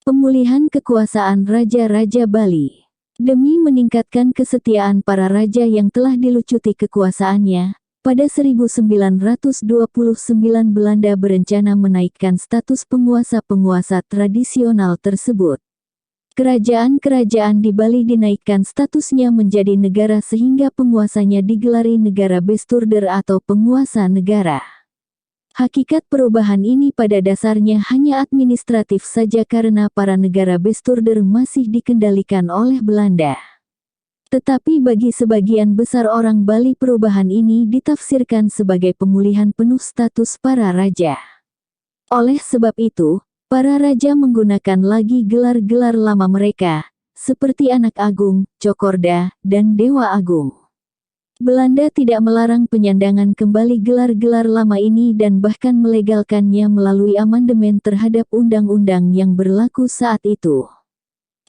Pemulihan kekuasaan Raja-Raja Bali. Demi meningkatkan kesetiaan para raja yang telah dilucuti kekuasaannya, pada 1929 Belanda berencana menaikkan status penguasa-penguasa tradisional tersebut. Kerajaan-kerajaan di Bali dinaikkan statusnya menjadi negara sehingga penguasanya digelari negara Besturder atau penguasa negara. Hakikat perubahan ini pada dasarnya hanya administratif saja karena para negara Besturder masih dikendalikan oleh Belanda. Tetapi bagi sebagian besar orang Bali perubahan ini ditafsirkan sebagai pemulihan penuh status para raja. Oleh sebab itu, para raja menggunakan lagi gelar-gelar lama mereka, seperti Anak Agung, Cokorda, dan Dewa Agung. Belanda tidak melarang penyandangan kembali gelar-gelar lama ini dan bahkan melegalkannya melalui amandemen terhadap undang-undang yang berlaku saat itu.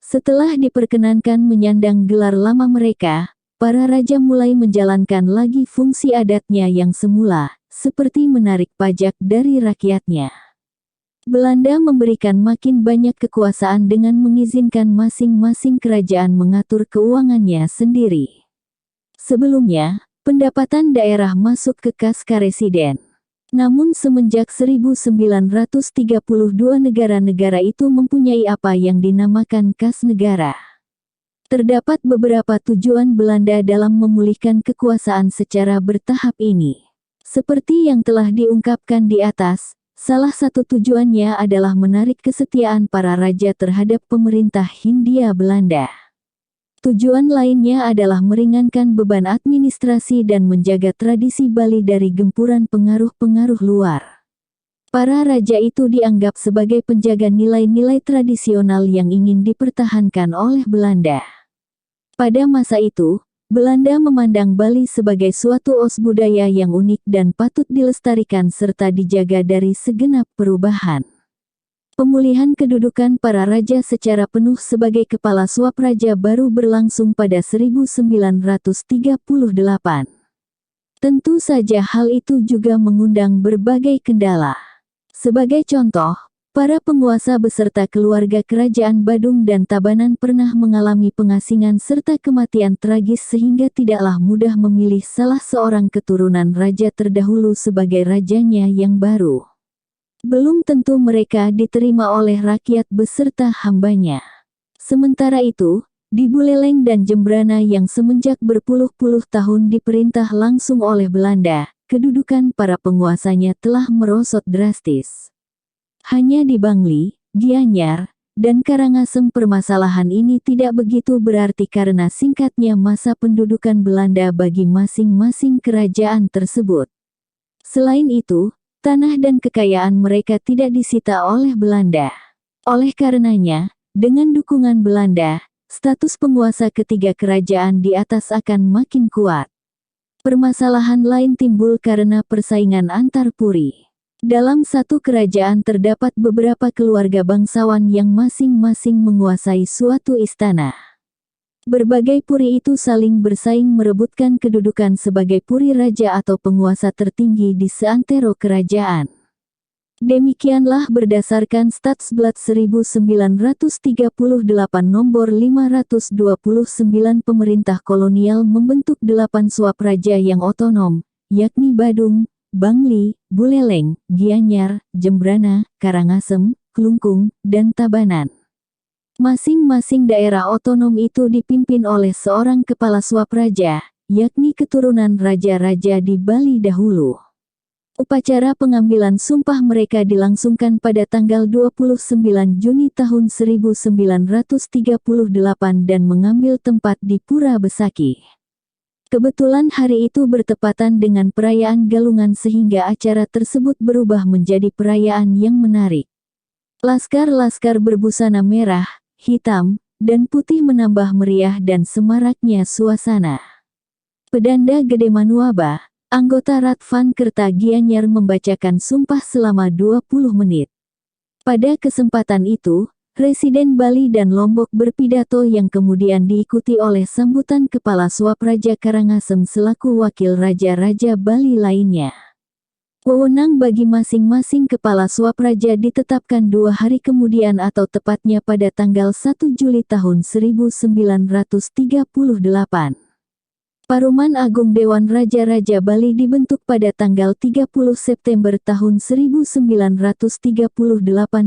Setelah diperkenankan menyandang gelar lama mereka, para raja mulai menjalankan lagi fungsi adatnya yang semula, seperti menarik pajak dari rakyatnya. Belanda memberikan makin banyak kekuasaan dengan mengizinkan masing-masing kerajaan mengatur keuangannya sendiri. Sebelumnya, pendapatan daerah masuk ke kas karesiden. Namun semenjak 1932 negara-negara itu mempunyai apa yang dinamakan kas negara. Terdapat beberapa tujuan Belanda dalam memulihkan kekuasaan secara bertahap ini. Seperti yang telah diungkapkan di atas, salah satu tujuannya adalah menarik kesetiaan para raja terhadap pemerintah Hindia Belanda. Tujuan lainnya adalah meringankan beban administrasi dan menjaga tradisi Bali dari gempuran pengaruh-pengaruh luar. Para raja itu dianggap sebagai penjaga nilai-nilai tradisional yang ingin dipertahankan oleh Belanda. Pada masa itu, Belanda memandang Bali sebagai suatu os budaya yang unik dan patut dilestarikan serta dijaga dari segenap perubahan. Pemulihan kedudukan para raja secara penuh sebagai kepala suap raja baru berlangsung pada 1938. Tentu saja hal itu juga mengundang berbagai kendala. Sebagai contoh, para penguasa beserta keluarga kerajaan Badung dan Tabanan pernah mengalami pengasingan serta kematian tragis sehingga tidaklah mudah memilih salah seorang keturunan raja terdahulu sebagai rajanya yang baru. Belum tentu mereka diterima oleh rakyat beserta hambanya. Sementara itu, di Buleleng dan Jembrana yang semenjak berpuluh-puluh tahun diperintah langsung oleh Belanda, kedudukan para penguasanya telah merosot drastis. Hanya di Bangli, Gianyar, dan Karangasem permasalahan ini tidak begitu berarti karena singkatnya masa pendudukan Belanda bagi masing-masing kerajaan tersebut. Selain itu, tanah dan kekayaan mereka tidak disita oleh Belanda. Oleh karenanya, dengan dukungan Belanda, status penguasa ketiga kerajaan di atas akan makin kuat. Permasalahan lain timbul karena persaingan antar puri. Dalam satu kerajaan terdapat beberapa keluarga bangsawan yang masing-masing menguasai suatu istana. Berbagai puri itu saling bersaing merebutkan kedudukan sebagai puri raja atau penguasa tertinggi di seantero kerajaan. Demikianlah berdasarkan Statsblad 1938 nomor 529 pemerintah kolonial membentuk 8 suap raja yang otonom, yakni Badung, Bangli, Buleleng, Gianyar, Jembrana, Karangasem, Klungkung, dan Tabanan. Masing-masing daerah otonom itu dipimpin oleh seorang kepala suap raja, yakni keturunan raja-raja di Bali dahulu. Upacara pengambilan sumpah mereka dilangsungkan pada tanggal 29 Juni tahun 1938 dan mengambil tempat di Pura Besaki. Kebetulan hari itu bertepatan dengan perayaan Galungan sehingga acara tersebut berubah menjadi perayaan yang menarik. Laskar-laskar berbusana merah, hitam, dan putih menambah meriah dan semaraknya suasana. Pedanda Gede Manuaba, anggota Ratvan Kerta Gianyar membacakan sumpah selama 20 menit. Pada kesempatan itu, Residen Bali dan Lombok berpidato yang kemudian diikuti oleh sambutan Kepala Suap Raja Karangasem selaku wakil raja-raja Bali lainnya. Wewenang bagi masing-masing kepala Swapraja ditetapkan 2 hari kemudian atau tepatnya pada tanggal 1 Juli tahun 1938. Paruman Agung Dewan Raja-Raja Bali dibentuk pada tanggal 30 September tahun 1938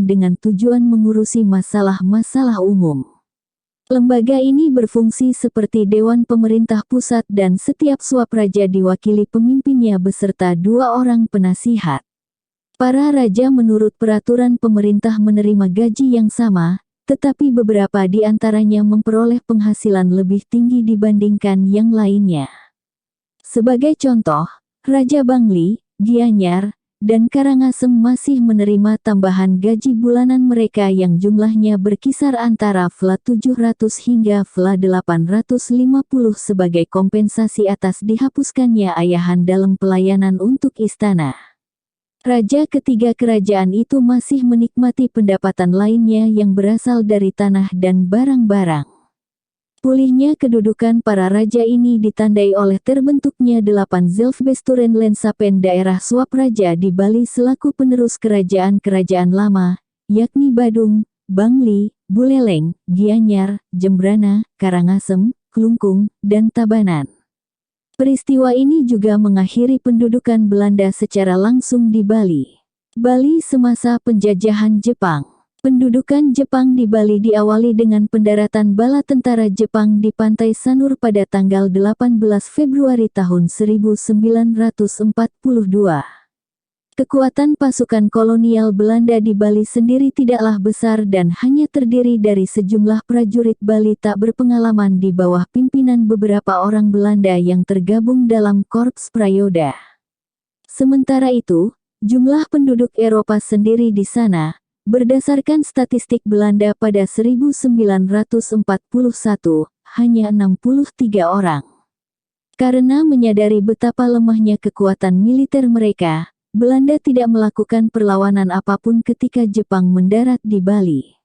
dengan tujuan mengurusi masalah-masalah umum. Lembaga ini berfungsi seperti Dewan Pemerintah Pusat dan setiap Swapraja diwakili pemimpinnya beserta 2 orang penasihat. Para raja menurut peraturan pemerintah menerima gaji yang sama, tetapi beberapa di antaranya memperoleh penghasilan lebih tinggi dibandingkan yang lainnya. Sebagai contoh, Raja Bangli, Gianyar, dan Karangasem masih menerima tambahan gaji bulanan mereka yang jumlahnya berkisar antara Fla700 hingga Fla850 sebagai kompensasi atas dihapuskannya ayahan dalam pelayanan untuk istana. Raja ketiga kerajaan itu masih menikmati pendapatan lainnya yang berasal dari tanah dan barang-barang. Pulihnya kedudukan para raja ini ditandai oleh terbentuknya 8 Zelfbesturenlandsapen daerah Swapraja di Bali selaku penerus kerajaan-kerajaan lama, yakni Badung, Bangli, Buleleng, Gianyar, Jembrana, Karangasem, Klungkung, dan Tabanan. Peristiwa ini juga mengakhiri pendudukan Belanda secara langsung di Bali. Bali semasa penjajahan Jepang. Pendudukan Jepang di Bali diawali dengan pendaratan bala tentara Jepang di Pantai Sanur pada tanggal 18 Februari tahun 1942. Kekuatan pasukan kolonial Belanda di Bali sendiri tidaklah besar dan hanya terdiri dari sejumlah prajurit Bali tak berpengalaman di bawah pimpinan beberapa orang Belanda yang tergabung dalam Korps Prayoda. Sementara itu, jumlah penduduk Eropa sendiri di sana, berdasarkan statistik Belanda pada 1941, hanya 63 orang. Karena menyadari betapa lemahnya kekuatan militer mereka, Belanda tidak melakukan perlawanan apapun ketika Jepang mendarat di Bali.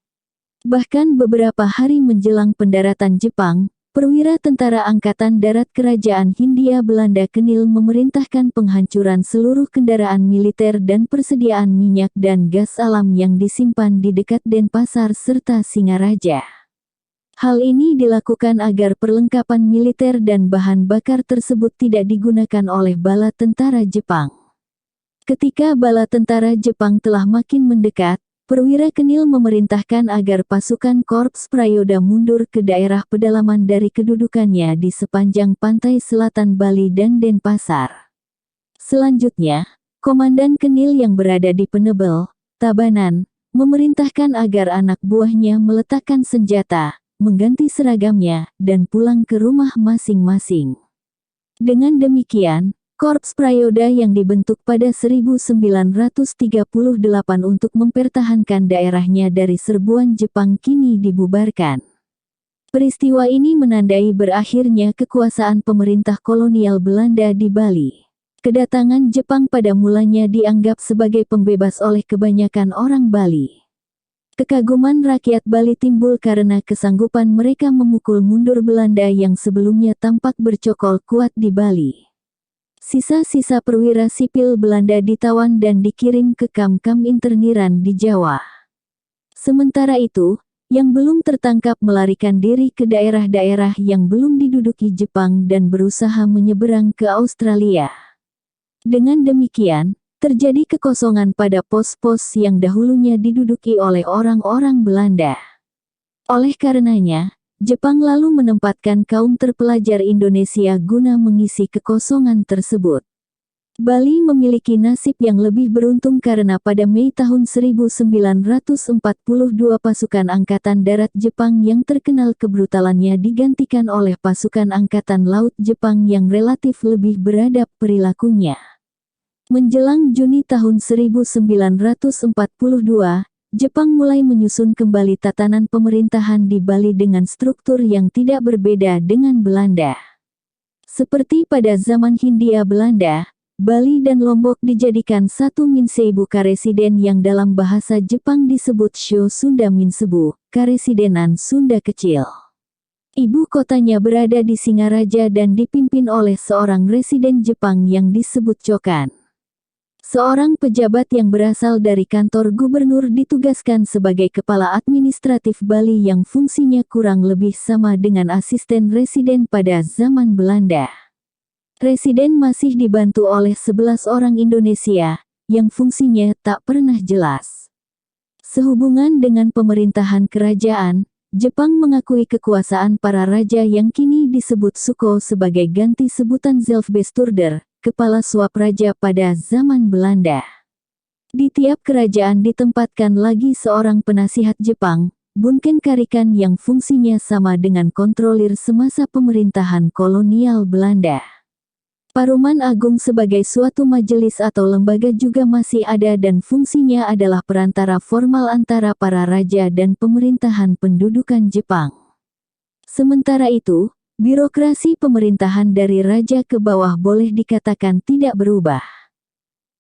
Bahkan beberapa hari menjelang pendaratan Jepang, perwira tentara Angkatan Darat Kerajaan Hindia Belanda Kenil memerintahkan penghancuran seluruh kendaraan militer dan persediaan minyak dan gas alam yang disimpan di dekat Denpasar serta Singaraja. Hal ini dilakukan agar perlengkapan militer dan bahan bakar tersebut tidak digunakan oleh bala tentara Jepang. Ketika bala tentara Jepang telah makin mendekat, Perwira Kenil memerintahkan agar pasukan Korps Prayoda mundur ke daerah pedalaman dari kedudukannya di sepanjang pantai selatan Bali dan Denpasar. Selanjutnya, Komandan Kenil yang berada di Penebel, Tabanan, memerintahkan agar anak buahnya meletakkan senjata, mengganti seragamnya, dan pulang ke rumah masing-masing. Dengan demikian, Korps Prayoda yang dibentuk pada 1938 untuk mempertahankan daerahnya dari serbuan Jepang kini dibubarkan. Peristiwa ini menandai berakhirnya kekuasaan pemerintah kolonial Belanda di Bali. Kedatangan Jepang pada mulanya dianggap sebagai pembebas oleh kebanyakan orang Bali. Kekaguman rakyat Bali timbul karena kesanggupan mereka memukul mundur Belanda yang sebelumnya tampak bercokol kuat di Bali. Sisa-sisa perwira sipil Belanda ditawan dan dikirim ke kam-kam interniran di Jawa. Sementara itu, yang belum tertangkap melarikan diri ke daerah-daerah yang belum diduduki Jepang dan berusaha menyeberang ke Australia. Dengan demikian, terjadi kekosongan pada pos-pos yang dahulunya diduduki oleh orang-orang Belanda. Oleh karenanya, Jepang lalu menempatkan kaum terpelajar Indonesia guna mengisi kekosongan tersebut. Bali memiliki nasib yang lebih beruntung karena pada Mei tahun 1942 pasukan Angkatan Darat Jepang yang terkenal kebrutalannya digantikan oleh pasukan Angkatan Laut Jepang yang relatif lebih beradab perilakunya. Menjelang Juni tahun 1942, Jepang mulai menyusun kembali tatanan pemerintahan di Bali dengan struktur yang tidak berbeda dengan Belanda. Seperti pada zaman Hindia Belanda, Bali dan Lombok dijadikan satu Minseibu Karesiden yang dalam bahasa Jepang disebut Sho Sunda Minsebu, Karesidenan Sunda Kecil. Ibu kotanya berada di Singaraja dan dipimpin oleh seorang residen Jepang yang disebut Chokan. Seorang pejabat yang berasal dari kantor gubernur ditugaskan sebagai kepala administratif Bali yang fungsinya kurang lebih sama dengan asisten residen pada zaman Belanda. Residen masih dibantu oleh 11 orang Indonesia, yang fungsinya tak pernah jelas. Sehubungan dengan pemerintahan kerajaan, Jepang mengakui kekuasaan para raja yang kini disebut Suko sebagai ganti sebutan Zelfbesturder, kepala suap raja pada zaman Belanda. Di tiap kerajaan ditempatkan lagi seorang penasihat Jepang, Bunken Karikan yang fungsinya sama dengan kontrolir semasa pemerintahan kolonial Belanda. Paruman Agung sebagai suatu majelis atau lembaga juga masih ada dan fungsinya adalah perantara formal antara para raja dan pemerintahan pendudukan Jepang. Sementara itu, birokrasi pemerintahan dari raja ke bawah boleh dikatakan tidak berubah.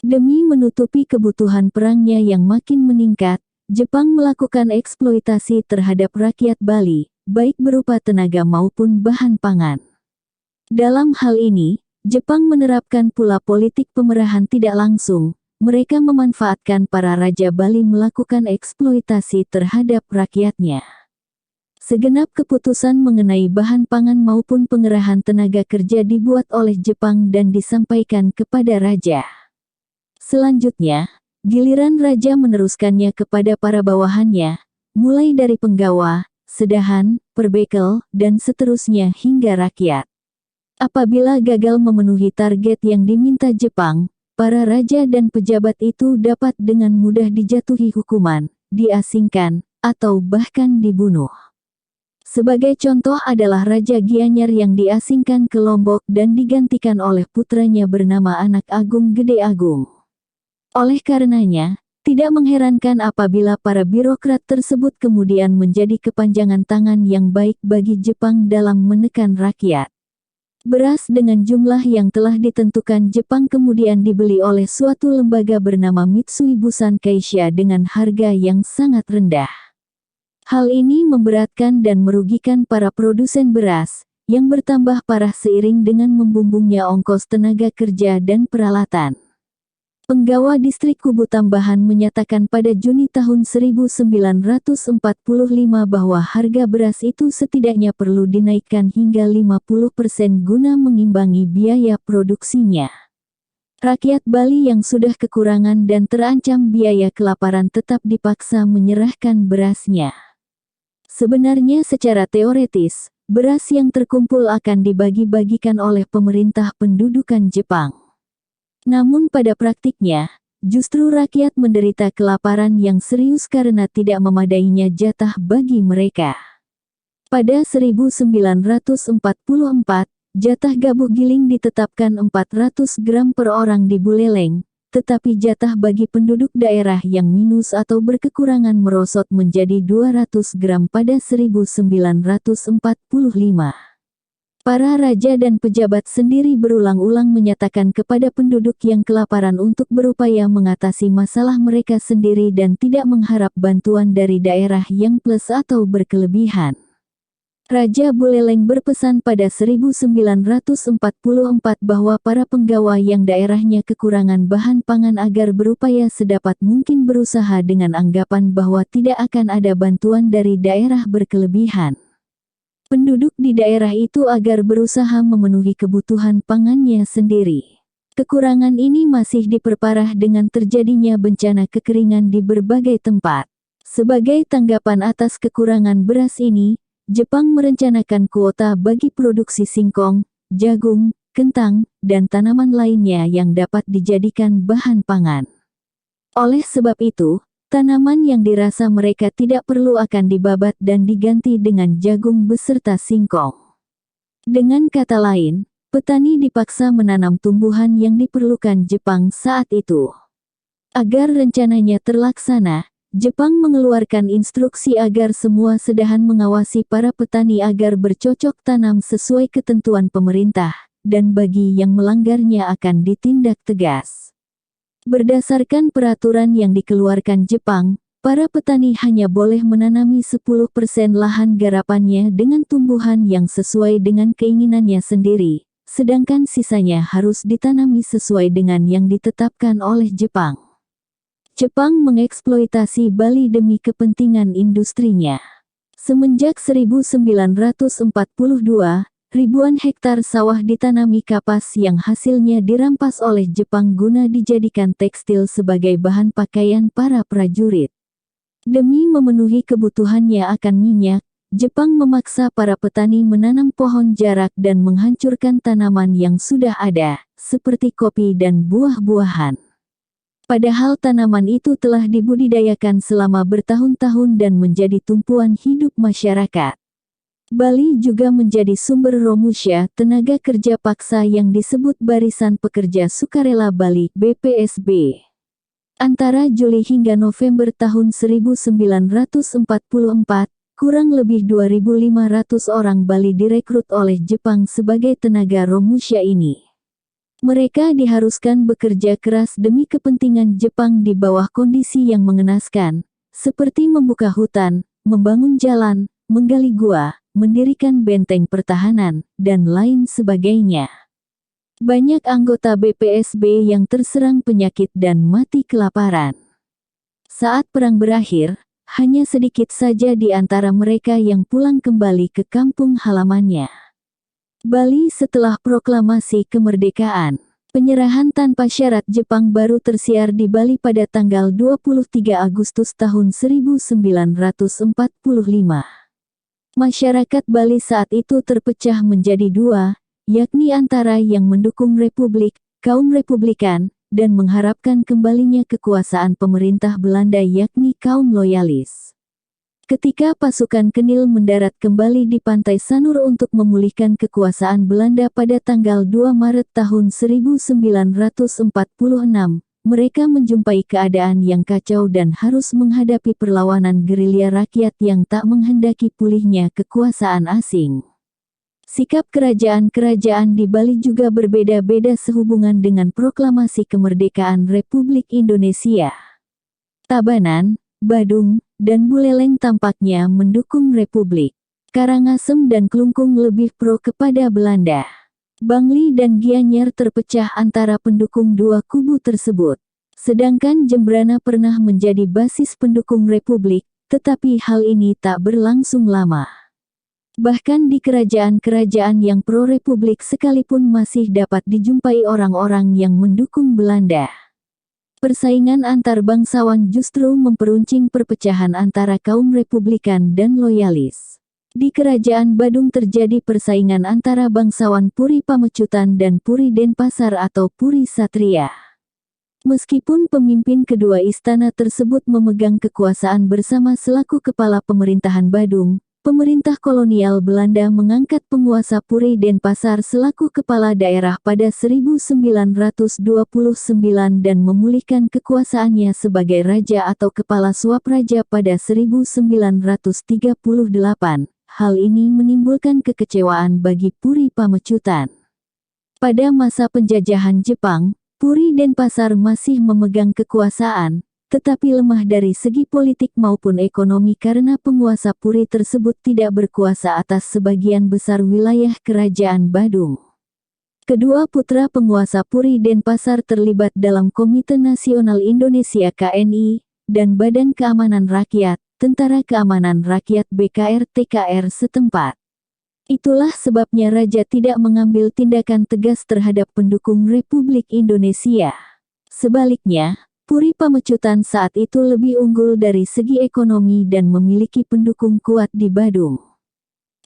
Demi menutupi kebutuhan perangnya yang makin meningkat, Jepang melakukan eksploitasi terhadap rakyat Bali, baik berupa tenaga maupun bahan pangan. Dalam hal ini, Jepang menerapkan pula politik pemerahan tidak langsung. Mereka memanfaatkan para raja Bali melakukan eksploitasi terhadap rakyatnya. Segenap keputusan mengenai bahan pangan maupun pengerahan tenaga kerja dibuat oleh Jepang dan disampaikan kepada raja. Selanjutnya, giliran raja meneruskannya kepada para bawahannya, mulai dari penggawa, sedahan, perbekel, dan seterusnya hingga rakyat. Apabila gagal memenuhi target yang diminta Jepang, para raja dan pejabat itu dapat dengan mudah dijatuhi hukuman, diasingkan, atau bahkan dibunuh. Sebagai contoh adalah Raja Gianyar yang diasingkan ke Lombok dan digantikan oleh putranya bernama Anak Agung Gede Agung. Oleh karenanya, tidak mengherankan apabila para birokrat tersebut kemudian menjadi kepanjangan tangan yang baik bagi Jepang dalam menekan rakyat. Beras dengan jumlah yang telah ditentukan Jepang kemudian dibeli oleh suatu lembaga bernama Mitsui Bussan Kaisha dengan harga yang sangat rendah. Hal ini memberatkan dan merugikan para produsen beras, yang bertambah parah seiring dengan membumbungnya ongkos tenaga kerja dan peralatan. Penggawa distrik Kubu Tambahan menyatakan pada Juni tahun 1945 bahwa harga beras itu setidaknya perlu dinaikkan hingga 50% guna mengimbangi biaya produksinya. Rakyat Bali yang sudah kekurangan dan terancam biaya kelaparan tetap dipaksa menyerahkan berasnya. Sebenarnya secara teoretis, beras yang terkumpul akan dibagi-bagikan oleh pemerintah pendudukan Jepang. Namun pada praktiknya, justru rakyat menderita kelaparan yang serius karena tidak memadainya jatah bagi mereka. Pada 1944, jatah gabuh giling ditetapkan 400 gram per orang di Buleleng, tetapi jatah bagi penduduk daerah yang minus atau berkekurangan merosot menjadi 200 gram pada 1945. Para raja dan pejabat sendiri berulang-ulang menyatakan kepada penduduk yang kelaparan untuk berupaya mengatasi masalah mereka sendiri dan tidak mengharap bantuan dari daerah yang plus atau berkelebihan. Raja Buleleng berpesan pada 1944 bahwa para penggawa yang daerahnya kekurangan bahan pangan agar berupaya sedapat mungkin berusaha dengan anggapan bahwa tidak akan ada bantuan dari daerah berkelebihan. Penduduk di daerah itu agar berusaha memenuhi kebutuhan pangannya sendiri. Kekurangan ini masih diperparah dengan terjadinya bencana kekeringan di berbagai tempat. Sebagai tanggapan atas kekurangan beras ini, Jepang merencanakan kuota bagi produksi singkong, jagung, kentang, dan tanaman lainnya yang dapat dijadikan bahan pangan. Oleh sebab itu, tanaman yang dirasa mereka tidak perlu akan dibabat dan diganti dengan jagung beserta singkong. Dengan kata lain, petani dipaksa menanam tumbuhan yang diperlukan Jepang saat itu. Agar rencananya terlaksana, Jepang mengeluarkan instruksi agar semua sedahan mengawasi para petani agar bercocok tanam sesuai ketentuan pemerintah, dan bagi yang melanggarnya akan ditindak tegas. Berdasarkan peraturan yang dikeluarkan Jepang, para petani hanya boleh menanami 10% lahan garapannya dengan tumbuhan yang sesuai dengan keinginannya sendiri, sedangkan sisanya harus ditanami sesuai dengan yang ditetapkan oleh Jepang. Jepang mengeksploitasi Bali demi kepentingan industrinya. Semenjak 1942, ribuan hektar sawah ditanami kapas yang hasilnya dirampas oleh Jepang guna dijadikan tekstil sebagai bahan pakaian para prajurit. Demi memenuhi kebutuhannya akan minyak, Jepang memaksa para petani menanam pohon jarak dan menghancurkan tanaman yang sudah ada, seperti kopi dan buah-buahan. Padahal tanaman itu telah dibudidayakan selama bertahun-tahun dan menjadi tumpuan hidup masyarakat. Bali juga menjadi sumber Romusha, tenaga kerja paksa yang disebut Barisan Pekerja Sukarela Bali (BPSB). Antara Juli hingga November tahun 1944, kurang lebih 2.500 orang Bali direkrut oleh Jepang sebagai tenaga Romusha ini. Mereka diharuskan bekerja keras demi kepentingan Jepang di bawah kondisi yang mengenaskan, seperti membuka hutan, membangun jalan, menggali gua, mendirikan benteng pertahanan, dan lain sebagainya. Banyak anggota BPSB yang terserang penyakit dan mati kelaparan. Saat perang berakhir, hanya sedikit saja di antara mereka yang pulang kembali ke kampung halamannya. Bali setelah proklamasi kemerdekaan. Penyerahan tanpa syarat Jepang baru tersiar di Bali pada tanggal 23 Agustus tahun 1945. Masyarakat Bali saat itu terpecah menjadi dua, yakni antara yang mendukung Republik, kaum Republikan, dan mengharapkan kembalinya kekuasaan pemerintah Belanda yakni kaum loyalis. Ketika pasukan Kenil mendarat kembali di Pantai Sanur untuk memulihkan kekuasaan Belanda pada tanggal 2 Maret tahun 1946, mereka menjumpai keadaan yang kacau dan harus menghadapi perlawanan gerilya rakyat yang tak menghendaki pulihnya kekuasaan asing. Sikap kerajaan-kerajaan di Bali juga berbeda-beda sehubungan dengan proklamasi kemerdekaan Republik Indonesia. Tabanan, Badung, dan Buleleng tampaknya mendukung Republik. Karangasem dan Klungkung lebih pro kepada Belanda. Bangli dan Gianyar terpecah antara pendukung dua kubu tersebut. Sedangkan Jembrana pernah menjadi basis pendukung Republik, tetapi hal ini tak berlangsung lama. Bahkan di kerajaan-kerajaan yang pro-republik sekalipun masih dapat dijumpai orang-orang yang mendukung Belanda. Persaingan antar bangsawan justru memperuncing perpecahan antara kaum republikan dan loyalis. Di Kerajaan Badung terjadi persaingan antara bangsawan Puri Pamecutan dan Puri Denpasar atau Puri Satria. Meskipun pemimpin kedua istana tersebut memegang kekuasaan bersama selaku kepala pemerintahan Badung, pemerintah kolonial Belanda mengangkat penguasa Puri Denpasar selaku kepala daerah pada 1929 dan memulihkan kekuasaannya sebagai raja atau kepala swapraja pada 1938. Hal ini menimbulkan kekecewaan bagi Puri Pamecutan. Pada masa penjajahan Jepang, Puri Denpasar masih memegang kekuasaan, tetapi lemah dari segi politik maupun ekonomi karena penguasa Puri tersebut tidak berkuasa atas sebagian besar wilayah Kerajaan Badung. Kedua putra penguasa Puri Denpasar terlibat dalam Komite Nasional Indonesia (KNI) dan Badan Keamanan Rakyat, Tentara Keamanan Rakyat (BKR-TKR) setempat. Itulah sebabnya Raja tidak mengambil tindakan tegas terhadap pendukung Republik Indonesia. Sebaliknya, Puri Pamecutan saat itu lebih unggul dari segi ekonomi dan memiliki pendukung kuat di Badung.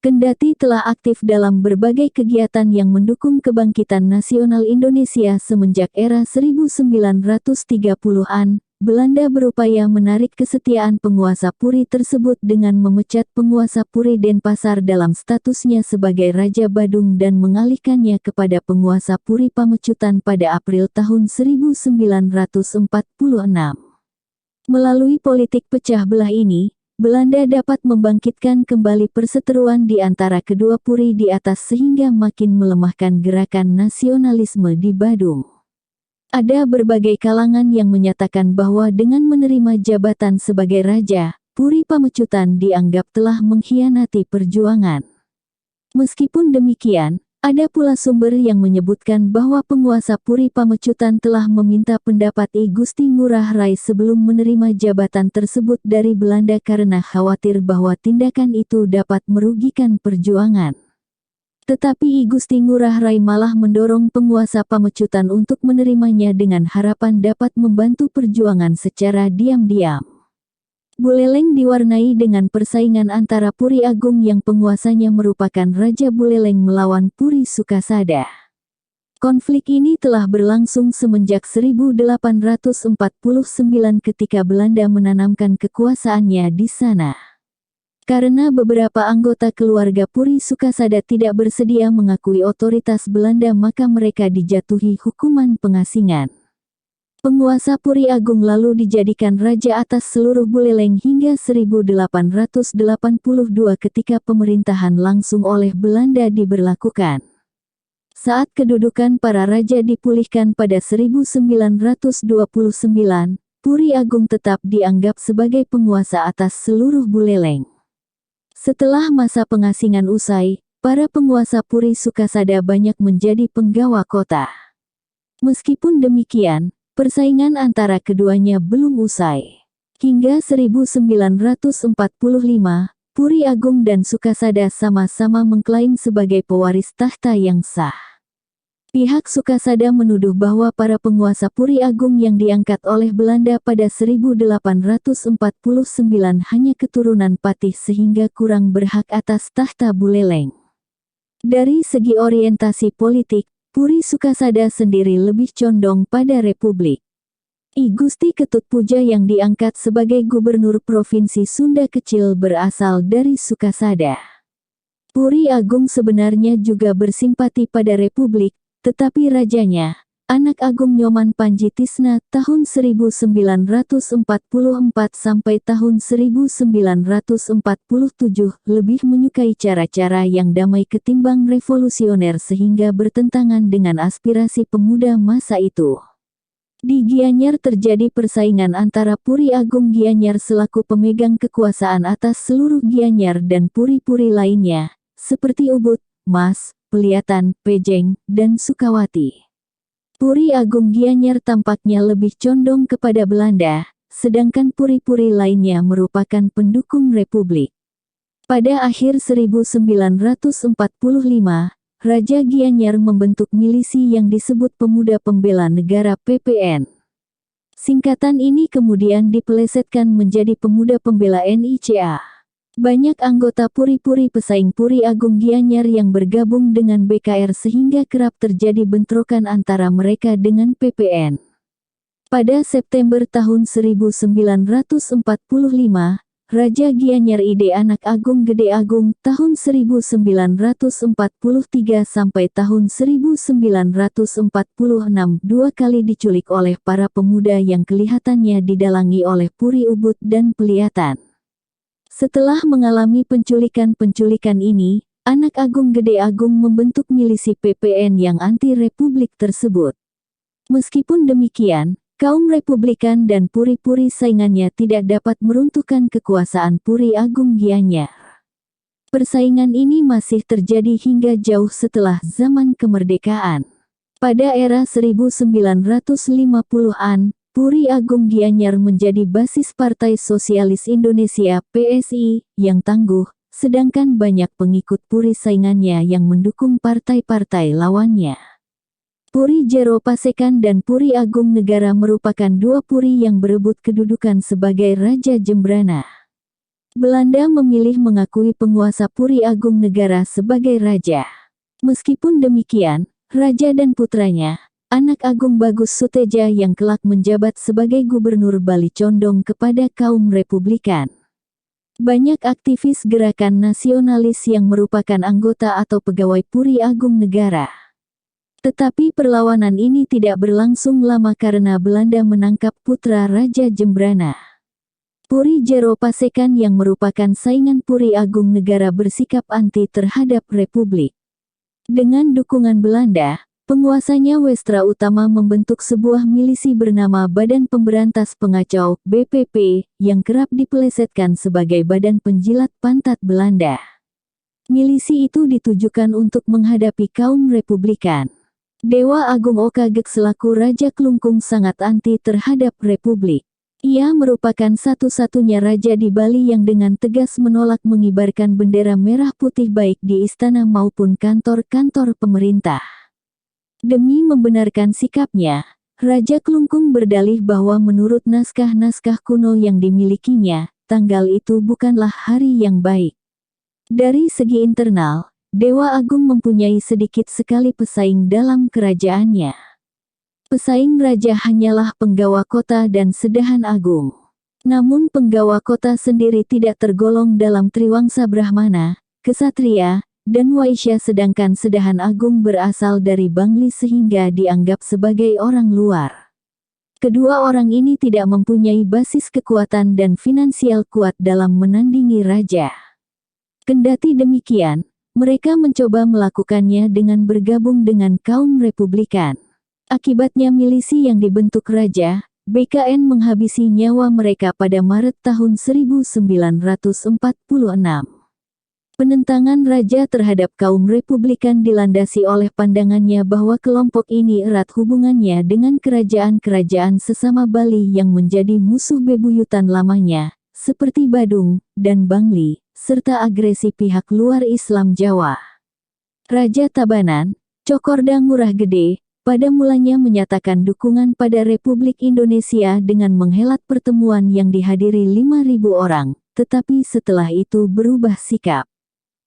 Kendati telah aktif dalam berbagai kegiatan yang mendukung kebangkitan nasional Indonesia semenjak era 1930-an, Belanda berupaya menarik kesetiaan penguasa Puri tersebut dengan memecat penguasa Puri Denpasar dalam statusnya sebagai Raja Badung dan mengalihkannya kepada penguasa Puri Pamecutan pada April tahun 1946. Melalui politik pecah belah ini, Belanda dapat membangkitkan kembali perseteruan di antara kedua Puri di atas sehingga makin melemahkan gerakan nasionalisme di Badung. Ada berbagai kalangan yang menyatakan bahwa dengan menerima jabatan sebagai raja, Puri Pamecutan dianggap telah mengkhianati perjuangan. Meskipun demikian, Ada pula sumber yang menyebutkan bahwa penguasa Puri Pamecutan telah meminta pendapat I Gusti Ngurah Rai sebelum menerima jabatan tersebut dari Belanda karena khawatir bahwa tindakan itu dapat merugikan perjuangan. Tetapi I Gusti Ngurah Rai malah mendorong penguasa Pamecutan untuk menerimanya dengan harapan dapat membantu perjuangan secara diam-diam. Buleleng diwarnai dengan persaingan antara Puri Agung yang penguasanya merupakan Raja Buleleng melawan Puri Sukasada. Konflik ini telah berlangsung semenjak 1849 ketika Belanda menanamkan kekuasaannya di sana. Karena beberapa anggota keluarga Puri Sukasada tidak bersedia mengakui otoritas Belanda, maka mereka dijatuhi hukuman pengasingan. Penguasa Puri Agung lalu dijadikan raja atas seluruh Buleleng hingga 1882 ketika pemerintahan langsung oleh Belanda diberlakukan. Saat kedudukan para raja dipulihkan pada 1929, Puri Agung tetap dianggap sebagai penguasa atas seluruh Buleleng. Setelah masa pengasingan usai, para penguasa Puri Sukasada banyak menjadi penggawa kota. Meskipun demikian, persaingan antara keduanya belum usai. Hingga 1945, Puri Agung dan Sukasada sama-sama mengklaim sebagai pewaris tahta yang sah. Pihak Sukasada menuduh bahwa para penguasa Puri Agung yang diangkat oleh Belanda pada 1849 hanya keturunan patih sehingga kurang berhak atas tahta Buleleng. Dari segi orientasi politik, Puri Sukasada sendiri lebih condong pada republik. I Gusti Ketutpuja yang diangkat sebagai gubernur Provinsi Sunda Kecil berasal dari Sukasada. Puri Agung sebenarnya juga bersimpati pada republik, tetapi rajanya, anak Agung Nyoman Panjitisna tahun 1944 sampai tahun 1947 lebih menyukai cara-cara yang damai ketimbang revolusioner sehingga bertentangan dengan aspirasi pemuda masa itu. Di Gianyar terjadi persaingan antara Puri Agung Gianyar selaku pemegang kekuasaan atas seluruh Gianyar dan puri-puri lainnya, seperti Ubud, Mas, Peliatan, Pejeng, dan Sukawati. Puri Agung Gianyar tampaknya lebih condong kepada Belanda, sedangkan puri-puri lainnya merupakan pendukung republik. Pada akhir 1945, Raja Gianyar membentuk milisi yang disebut Pemuda Pembela Negara (PPN). Singkatan ini kemudian dipelesetkan menjadi Pemuda Pembela NICA. Banyak anggota puri-puri pesaing Puri Agung Gianyar yang bergabung dengan BKR sehingga kerap terjadi bentrokan antara mereka dengan PPN. Pada September tahun 1945, Raja Gianyar Ide Anak Agung Gede Agung tahun 1943 sampai tahun 1946 dua kali diculik oleh para pemuda yang kelihatannya didalangi oleh Puri Ubud dan Peliatan. Setelah mengalami penculikan-penculikan ini, Anak Agung Gede Agung membentuk milisi PPN yang anti-republik tersebut. Meskipun demikian, kaum Republikan dan puri-puri saingannya tidak dapat meruntuhkan kekuasaan Puri Agung Gianyar. Persaingan ini masih terjadi hingga jauh setelah zaman kemerdekaan. Pada era 1950-an, Puri Agung Gianyar menjadi basis Partai Sosialis Indonesia (PSI) yang tangguh, sedangkan banyak pengikut puri saingannya yang mendukung partai-partai lawannya. Puri Jero Pasekan dan Puri Agung Negara merupakan dua puri yang berebut kedudukan sebagai Raja Jembrana. Belanda memilih mengakui penguasa Puri Agung Negara sebagai raja. Meskipun demikian, raja dan putranya, Anak Agung Bagus Suteja yang kelak menjabat sebagai Gubernur Bali condong kepada kaum Republikan. Banyak aktivis gerakan nasionalis yang merupakan anggota atau pegawai Puri Agung Negara. Tetapi perlawanan ini tidak berlangsung lama karena Belanda menangkap putra Raja Jembrana. Puri Jero Pasekan yang merupakan saingan Puri Agung Negara bersikap anti terhadap Republik. Dengan dukungan Belanda, penguasanya Westra Utama membentuk sebuah milisi bernama Badan Pemberantas Pengacau (BPP) yang kerap dipelesetkan sebagai badan penjilat pantat Belanda. Milisi itu ditujukan untuk menghadapi kaum Republikan. Dewa Agung Okagek selaku Raja Klungkung sangat anti terhadap Republik. Ia merupakan satu-satunya raja di Bali yang dengan tegas menolak mengibarkan bendera merah putih baik di istana maupun kantor-kantor pemerintah. Demi membenarkan sikapnya, Raja Klungkung berdalih bahwa menurut naskah-naskah kuno yang dimilikinya, tanggal itu bukanlah hari yang baik. Dari segi internal, Dewa Agung mempunyai sedikit sekali pesaing dalam kerajaannya. Pesaing raja hanyalah penggawa kota dan sedahan agung. Namun penggawa kota sendiri tidak tergolong dalam Triwangsa Brahmana, Kesatria, dan Waisya, sedangkan sedahan agung berasal dari Bangli sehingga dianggap sebagai orang luar. Kedua orang ini tidak mempunyai basis kekuatan dan finansial kuat dalam menandingi raja. Kendati demikian, mereka mencoba melakukannya dengan bergabung dengan kaum Republikan. Akibatnya milisi yang dibentuk Raja, BKN menghabisi nyawa mereka pada Maret tahun 1946. Penentangan Raja terhadap kaum Republikan dilandasi oleh pandangannya bahwa kelompok ini erat hubungannya dengan kerajaan-kerajaan sesama Bali yang menjadi musuh bebuyutan lamanya, seperti Badung dan Bangli, serta agresi pihak luar Islam Jawa. Raja Tabanan, Cokorda Ngurah Gede, pada mulanya menyatakan dukungan pada Republik Indonesia dengan menghelat pertemuan yang dihadiri 5.000 orang, tetapi setelah itu berubah sikap.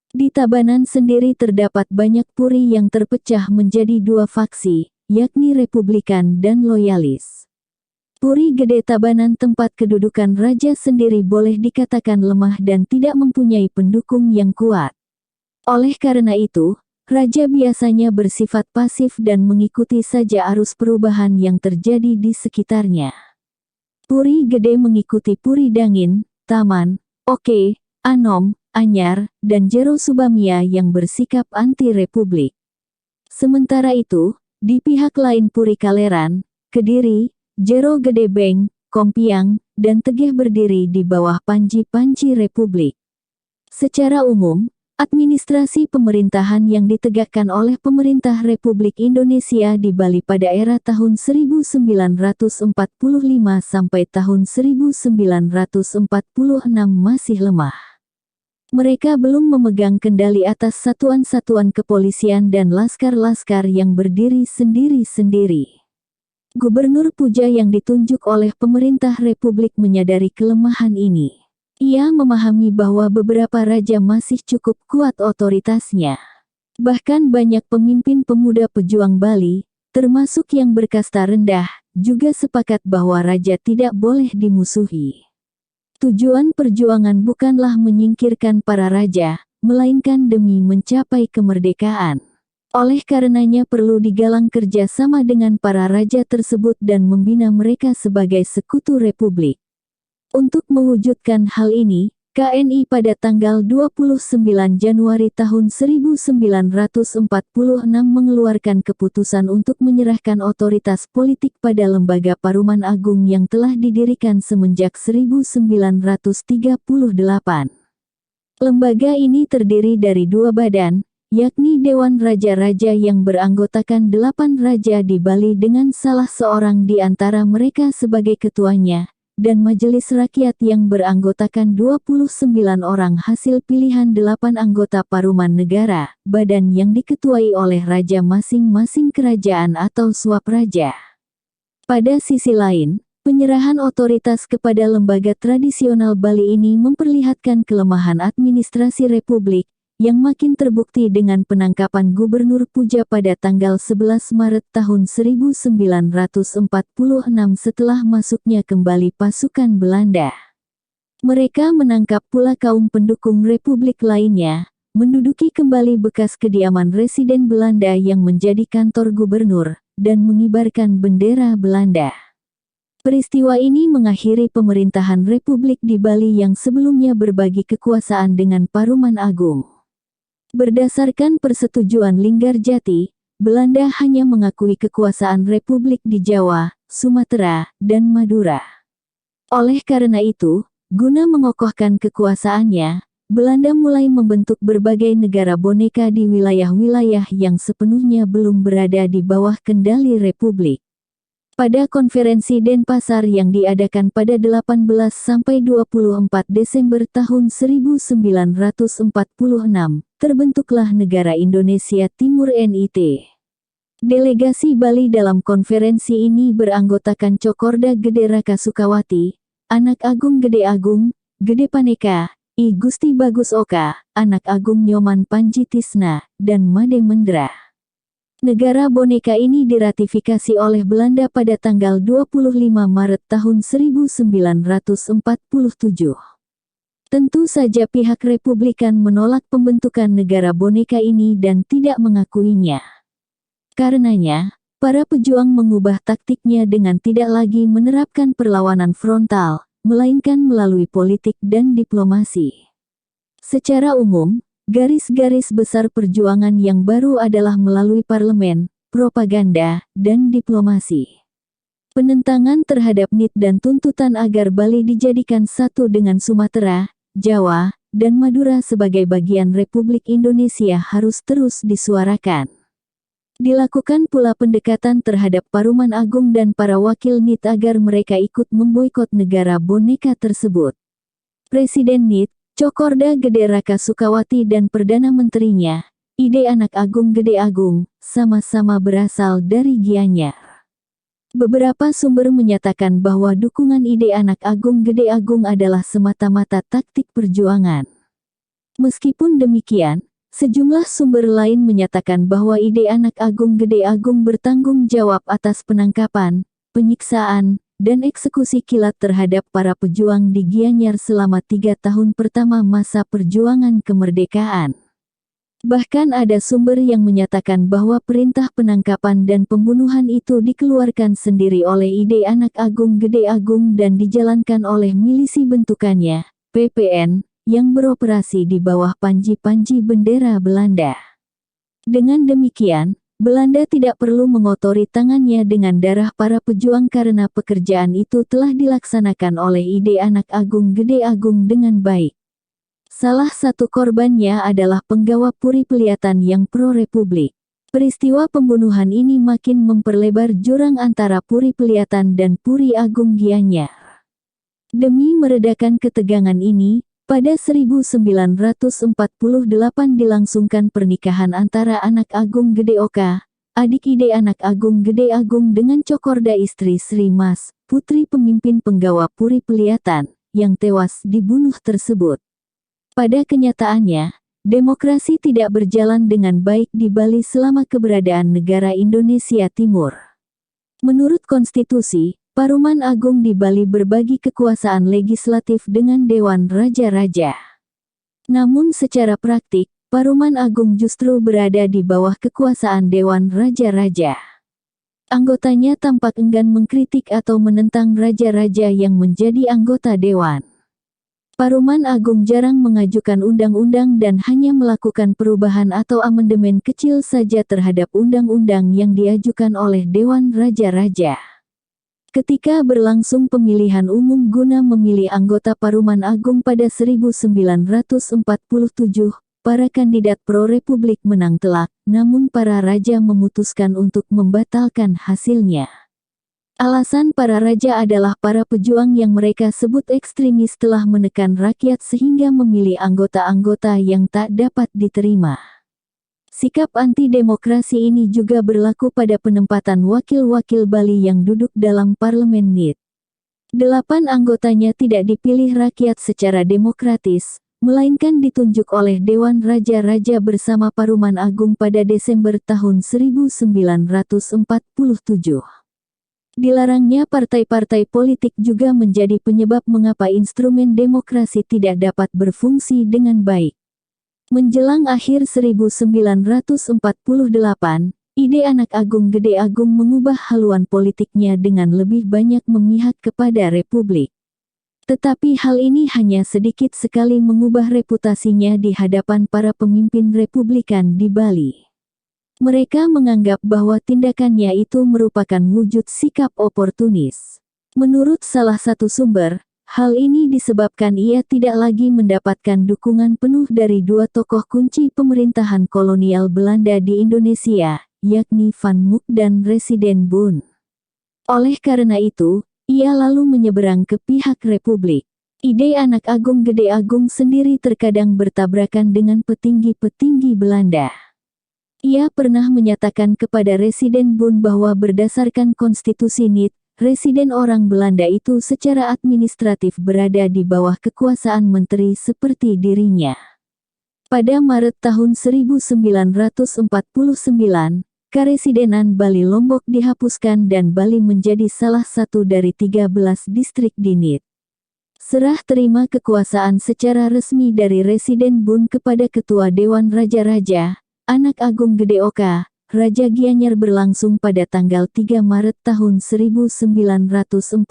Di Tabanan sendiri terdapat banyak puri yang terpecah menjadi dua faksi, yakni Republikan dan Loyalis. Puri Gede Tabanan, tempat kedudukan raja sendiri, boleh dikatakan lemah dan tidak mempunyai pendukung yang kuat. Oleh karena itu, raja biasanya bersifat pasif dan mengikuti saja arus perubahan yang terjadi di sekitarnya. Puri Gede mengikuti Puri Dangin, Taman, Oke, Anom, Anyar, dan Jero Subamia yang bersikap anti-republik. Sementara itu, di pihak lain Puri Kaleran, Kediri, Jero Gede Beng, Kompiang, dan Tegeh berdiri di bawah panji-panji republik. Secara umum, administrasi pemerintahan yang ditegakkan oleh pemerintah Republik Indonesia di Bali pada era tahun 1945 sampai tahun 1946 masih lemah. Mereka belum memegang kendali atas satuan-satuan kepolisian dan laskar-laskar yang berdiri sendiri-sendiri. Gubernur Puja yang ditunjuk oleh pemerintah Republik menyadari kelemahan ini. Ia memahami bahwa beberapa raja masih cukup kuat otoritasnya. Bahkan banyak pemimpin pemuda pejuang Bali, termasuk yang berkasta rendah, juga sepakat bahwa raja tidak boleh dimusuhi. Tujuan perjuangan bukanlah menyingkirkan para raja, melainkan demi mencapai kemerdekaan. Oleh karenanya perlu digalang kerja sama dengan para raja tersebut dan membina mereka sebagai sekutu republik. Untuk mewujudkan hal ini, KNI pada tanggal 29 Januari tahun 1946 mengeluarkan keputusan untuk menyerahkan otoritas politik pada Lembaga Paruman Agung yang telah didirikan semenjak 1938. Lembaga ini terdiri dari dua badan, yakni Dewan Raja-Raja yang beranggotakan 8 raja di Bali dengan salah seorang di antara mereka sebagai ketuanya, dan Majelis Rakyat yang beranggotakan 29 orang hasil pilihan 8 anggota Paruman Negara, badan yang diketuai oleh raja masing-masing kerajaan atau swapraja. Pada sisi lain, penyerahan otoritas kepada lembaga tradisional Bali ini memperlihatkan kelemahan administrasi republik, yang makin terbukti dengan penangkapan Gubernur Puja pada tanggal 11 Maret tahun 1946 setelah masuknya kembali pasukan Belanda. Mereka menangkap pula kaum pendukung Republik lainnya, menduduki kembali bekas kediaman residen Belanda yang menjadi kantor gubernur, dan mengibarkan bendera Belanda. Peristiwa ini mengakhiri pemerintahan Republik di Bali yang sebelumnya berbagi kekuasaan dengan Paruman Agung. Berdasarkan persetujuan Linggarjati, Belanda hanya mengakui kekuasaan Republik di Jawa, Sumatera, dan Madura. Oleh karena itu, guna mengokohkan kekuasaannya, Belanda mulai membentuk berbagai negara boneka di wilayah-wilayah yang sepenuhnya belum berada di bawah kendali Republik. Pada konferensi Denpasar yang diadakan pada 18–24 Desember tahun 1946, terbentuklah Negara Indonesia Timur (NIT). Delegasi Bali dalam konferensi ini beranggotakan Cokorda Gede Raka Sukawati, Anak Agung Gede Agung, Gede Paneka, I Gusti Bagus Oka, Anak Agung Nyoman Panji Tisna, dan Made Mendra. Negara boneka ini diratifikasi oleh Belanda pada tanggal 25 Maret tahun 1947. Tentu saja pihak Republikan menolak pembentukan negara boneka ini dan tidak mengakuinya. Karenanya, para pejuang mengubah taktiknya dengan tidak lagi menerapkan perlawanan frontal, melainkan melalui politik dan diplomasi. Secara umum, garis-garis besar perjuangan yang baru adalah melalui parlemen, propaganda, dan diplomasi. Penentangan terhadap NIT dan tuntutan agar Bali dijadikan satu dengan Sumatera, Jawa, dan Madura sebagai bagian Republik Indonesia harus terus disuarakan. Dilakukan pula pendekatan terhadap Paruman Agung dan para wakil NIT agar mereka ikut memboikot negara boneka tersebut. Presiden NIT, Cokorda Gede Raka Sukawati dan Perdana Menterinya, Ide Anak Agung Gede Agung, sama-sama berasal dari Gianyar. Beberapa sumber menyatakan bahwa dukungan Ide Anak Agung Gede Agung adalah semata-mata taktik perjuangan. Meskipun demikian, sejumlah sumber lain menyatakan bahwa Ide Anak Agung Gede Agung bertanggung jawab atas penangkapan, penyiksaan, dan eksekusi kilat terhadap para pejuang di Gianyar selama 3 tahun pertama masa perjuangan kemerdekaan. Bahkan ada sumber yang menyatakan bahwa perintah penangkapan dan pembunuhan itu dikeluarkan sendiri oleh Ide Anak Agung Gede Agung dan dijalankan oleh milisi bentukannya, PPN, yang beroperasi di bawah panji-panji bendera Belanda. Dengan demikian, Belanda tidak perlu mengotori tangannya dengan darah para pejuang karena pekerjaan itu telah dilaksanakan oleh Ide Anak Agung Gede Agung dengan baik. Salah satu korbannya adalah penggawa Puri Peliatan yang pro-republik. Peristiwa pembunuhan ini makin memperlebar jurang antara Puri Peliatan dan Puri Agung Gianyar. Demi meredakan ketegangan ini, pada 1948 dilangsungkan pernikahan antara Anak Agung Gede Oka, adik Ide Anak Agung Gede Agung dengan Cokorda istri Sri Mas, putri pemimpin penggawa Puri Peliatan, yang tewas dibunuh tersebut. Pada kenyataannya, demokrasi tidak berjalan dengan baik di Bali selama keberadaan negara Indonesia Timur. Menurut konstitusi, Paruman Agung di Bali berbagi kekuasaan legislatif dengan Dewan Raja-Raja. Namun secara praktik, Paruman Agung justru berada di bawah kekuasaan Dewan Raja-Raja. Anggotanya tampak enggan mengkritik atau menentang raja-raja yang menjadi anggota Dewan. Paruman Agung jarang mengajukan undang-undang dan hanya melakukan perubahan atau amandemen kecil saja terhadap undang-undang yang diajukan oleh Dewan Raja-Raja. Ketika berlangsung pemilihan umum guna memilih anggota Paruman Agung pada 1947, para kandidat pro-republik menang telak, namun para raja memutuskan untuk membatalkan hasilnya. Alasan para raja adalah para pejuang yang mereka sebut ekstremis telah menekan rakyat sehingga memilih anggota-anggota yang tak dapat diterima. Sikap anti-demokrasi ini juga berlaku pada penempatan wakil-wakil Bali yang duduk dalam parlemen NIT. 8 anggotanya tidak dipilih rakyat secara demokratis, melainkan ditunjuk oleh Dewan Raja-Raja bersama Paruman Agung pada Desember tahun 1947. Dilarangnya partai-partai politik juga menjadi penyebab mengapa instrumen demokrasi tidak dapat berfungsi dengan baik. Menjelang akhir 1948, Ide Anak Agung Gede Agung mengubah haluan politiknya dengan lebih banyak memihak kepada Republik. Tetapi hal ini hanya sedikit sekali mengubah reputasinya di hadapan para pemimpin Republikan di Bali. Mereka menganggap bahwa tindakannya itu merupakan wujud sikap oportunis. Menurut salah satu sumber, Hal ini disebabkan ia tidak lagi mendapatkan dukungan penuh dari dua tokoh kunci pemerintahan kolonial Belanda di Indonesia, yakni Van Mook dan Residen Boon. Oleh karena itu, ia lalu menyeberang ke pihak Republik. Ide anak Agung Gede Agung sendiri terkadang bertabrakan dengan petinggi-petinggi Belanda. Ia pernah menyatakan kepada Residen Boon bahwa berdasarkan konstitusi NIT, residen orang Belanda itu secara administratif berada di bawah kekuasaan menteri seperti dirinya. Pada Maret tahun 1949, Karesidenan Bali Lombok dihapuskan dan Bali menjadi salah satu dari 13 distrik di NIT. Serah terima kekuasaan secara resmi dari Residen Boon kepada Ketua Dewan Raja-Raja, anak Agung Gede Oka, Raja Gianyar berlangsung pada tanggal 3 Maret tahun 1949.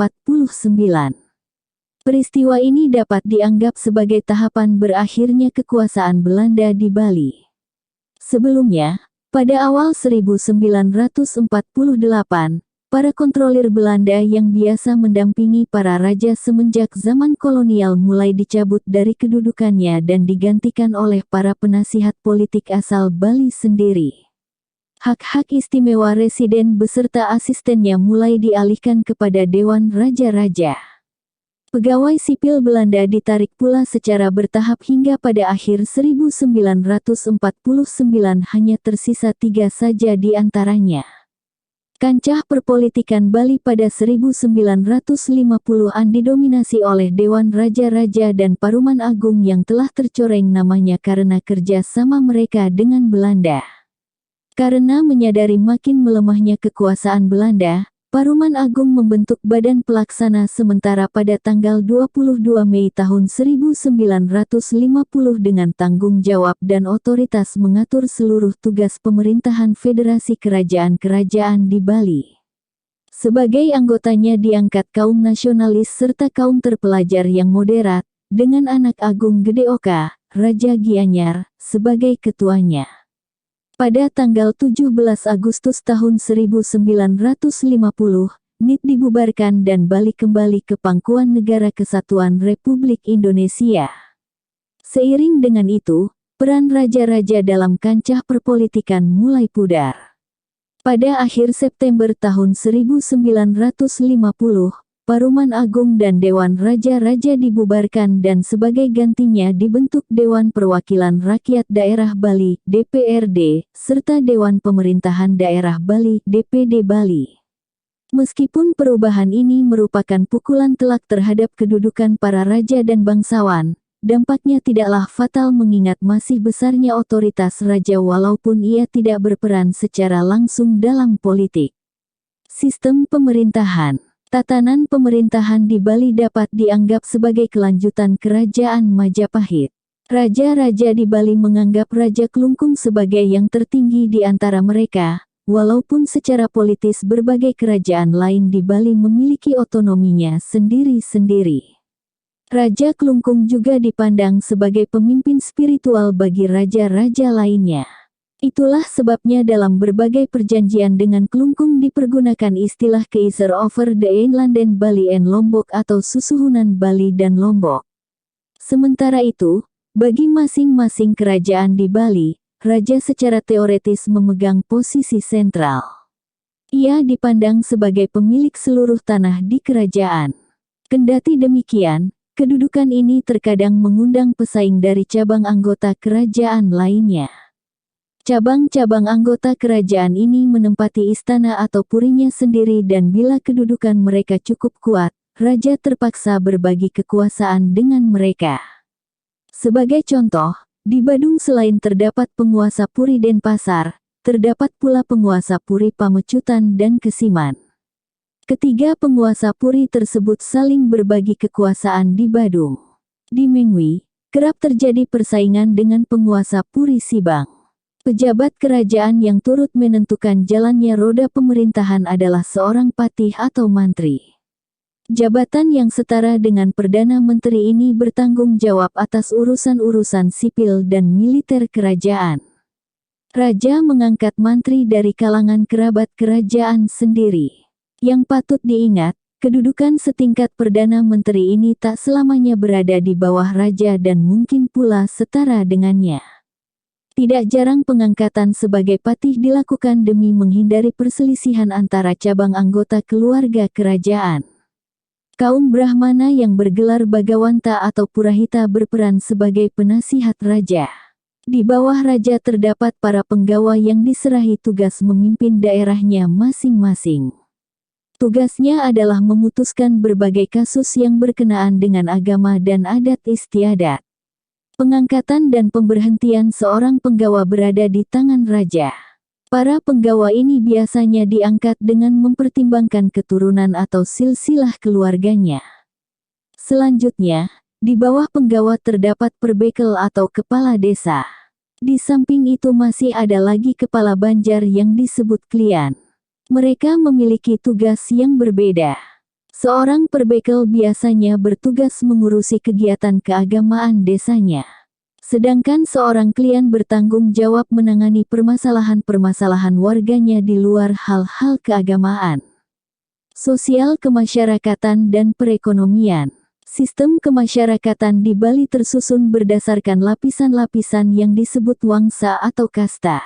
Peristiwa ini dapat dianggap sebagai tahapan berakhirnya kekuasaan Belanda di Bali. Sebelumnya, pada awal 1948, para kontrolir Belanda yang biasa mendampingi para raja semenjak zaman kolonial mulai dicabut dari kedudukannya dan digantikan oleh para penasihat politik asal Bali sendiri. Hak-hak istimewa residen beserta asistennya mulai dialihkan kepada Dewan Raja-Raja. Pegawai sipil Belanda ditarik pula secara bertahap hingga pada akhir 1949 hanya tersisa 3 saja di antaranya. Kancah perpolitikan Bali pada 1950-an didominasi oleh Dewan Raja-Raja dan Paruman Agung yang telah tercoreng namanya karena kerja sama mereka dengan Belanda. Karena menyadari makin melemahnya kekuasaan Belanda, Paruman Agung membentuk Badan Pelaksana Sementara pada tanggal 22 Mei tahun 1950 dengan tanggung jawab dan otoritas mengatur seluruh tugas pemerintahan Federasi Kerajaan-Kerajaan di Bali. Sebagai anggotanya diangkat kaum nasionalis serta kaum terpelajar yang moderat, dengan anak Agung Gede Oka, Raja Gianyar, sebagai ketuanya. Pada tanggal 17 Agustus tahun 1950, NIT dibubarkan dan Bali kembali ke pangkuan Negara Kesatuan Republik Indonesia. Seiring dengan itu, peran raja-raja dalam kancah perpolitikan mulai pudar. Pada akhir September tahun 1950, Paruman Agung dan Dewan Raja-Raja dibubarkan dan sebagai gantinya dibentuk Dewan Perwakilan Rakyat Daerah Bali (DPRD) serta Dewan Pemerintahan Daerah Bali (DPD Bali). Meskipun perubahan ini merupakan pukulan telak terhadap kedudukan para raja dan bangsawan, dampaknya tidaklah fatal mengingat masih besarnya otoritas raja walaupun ia tidak berperan secara langsung dalam politik. Sistem pemerintahan. Tatanan pemerintahan di Bali dapat dianggap sebagai kelanjutan Kerajaan Majapahit. Raja-raja di Bali menganggap Raja Klungkung sebagai yang tertinggi di antara mereka, walaupun secara politis berbagai kerajaan lain di Bali memiliki otonominya sendiri-sendiri. Raja Klungkung juga dipandang sebagai pemimpin spiritual bagi raja-raja lainnya. Itulah sebabnya dalam berbagai perjanjian dengan Klungkung dipergunakan istilah Keizer over the Inlanden Bali and Lombok atau Susuhunan Bali dan Lombok. Sementara itu, bagi masing-masing kerajaan di Bali, raja secara teoretis memegang posisi sentral. Ia dipandang sebagai pemilik seluruh tanah di kerajaan. Kendati demikian, kedudukan ini terkadang mengundang pesaing dari cabang anggota kerajaan lainnya. Cabang-cabang anggota kerajaan ini menempati istana atau purinya sendiri dan bila kedudukan mereka cukup kuat, raja terpaksa berbagi kekuasaan dengan mereka. Sebagai contoh, di Badung selain terdapat penguasa Puri Denpasar, terdapat pula penguasa Puri Pamecutan dan Kesiman. Ketiga penguasa Puri tersebut saling berbagi kekuasaan di Badung. Di Mengwi, kerap terjadi persaingan dengan penguasa Puri Sibang. Pejabat kerajaan yang turut menentukan jalannya roda pemerintahan adalah seorang patih atau mantri. Jabatan yang setara dengan Perdana Menteri ini bertanggung jawab atas urusan-urusan sipil dan militer kerajaan. Raja mengangkat mantri dari kalangan kerabat kerajaan sendiri. Yang patut diingat, Kedudukan setingkat Perdana Menteri ini tak selamanya berada di bawah raja dan mungkin pula setara dengannya. Tidak jarang pengangkatan sebagai patih dilakukan demi menghindari perselisihan antara cabang anggota keluarga kerajaan. Kaum Brahmana yang bergelar Bagawanta atau Purahita berperan sebagai penasihat raja. Di bawah raja terdapat para penggawa yang diserahi tugas memimpin daerahnya masing-masing. Tugasnya adalah memutuskan berbagai kasus yang berkenaan dengan agama dan adat istiadat. Pengangkatan dan pemberhentian seorang penggawa berada di tangan raja. Para penggawa ini biasanya diangkat dengan mempertimbangkan keturunan atau silsilah keluarganya. Selanjutnya, di bawah penggawa terdapat perbekel atau kepala desa. Di samping itu masih ada lagi kepala banjar yang disebut klian. Mereka memiliki tugas yang berbeda. Seorang perbekel biasanya bertugas mengurusi kegiatan keagamaan desanya. Sedangkan seorang klian bertanggung jawab menangani permasalahan-permasalahan warganya di luar hal-hal keagamaan. Sosial kemasyarakatan dan perekonomian. Sistem kemasyarakatan di Bali tersusun berdasarkan lapisan-lapisan yang disebut wangsa atau kasta.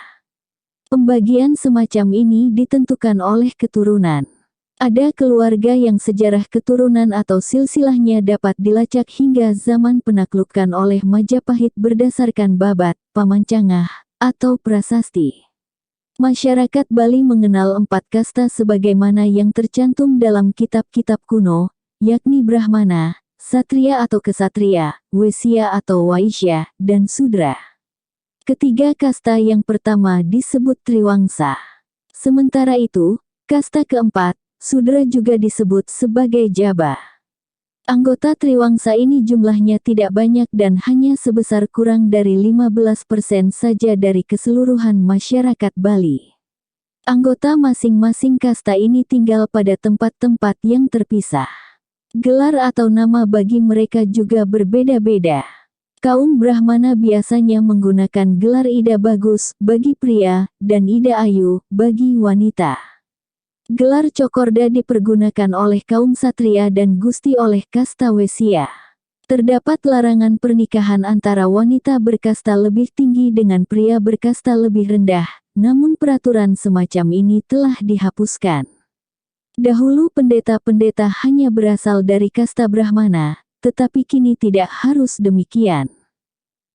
Pembagian semacam ini ditentukan oleh keturunan. Ada keluarga yang sejarah keturunan atau silsilahnya dapat dilacak hingga zaman penaklukan oleh Majapahit berdasarkan babat, pamancangah, atau prasasti. Masyarakat Bali mengenal 4 kasta sebagaimana yang tercantum dalam kitab-kitab kuno, yakni Brahmana, Satria atau Kesatria, Waisya atau Waisya, dan Sudra. Ketiga kasta yang pertama disebut Triwangsa. Sementara itu, kasta keempat, Sudra juga disebut sebagai Jaba. Anggota Triwangsa ini jumlahnya tidak banyak dan hanya sebesar kurang dari 15% saja dari keseluruhan masyarakat Bali. Anggota masing-masing kasta ini tinggal pada tempat-tempat yang terpisah. Gelar atau nama bagi mereka juga berbeda-beda. Kaum Brahmana biasanya menggunakan gelar Ida Bagus bagi pria dan Ida Ayu bagi wanita. Gelar Cokorda dipergunakan oleh kaum Satria dan Gusti oleh kasta Waisya. Terdapat larangan pernikahan antara wanita berkasta lebih tinggi dengan pria berkasta lebih rendah, namun peraturan semacam ini telah dihapuskan. Dahulu pendeta-pendeta hanya berasal dari kasta Brahmana, tetapi kini tidak harus demikian.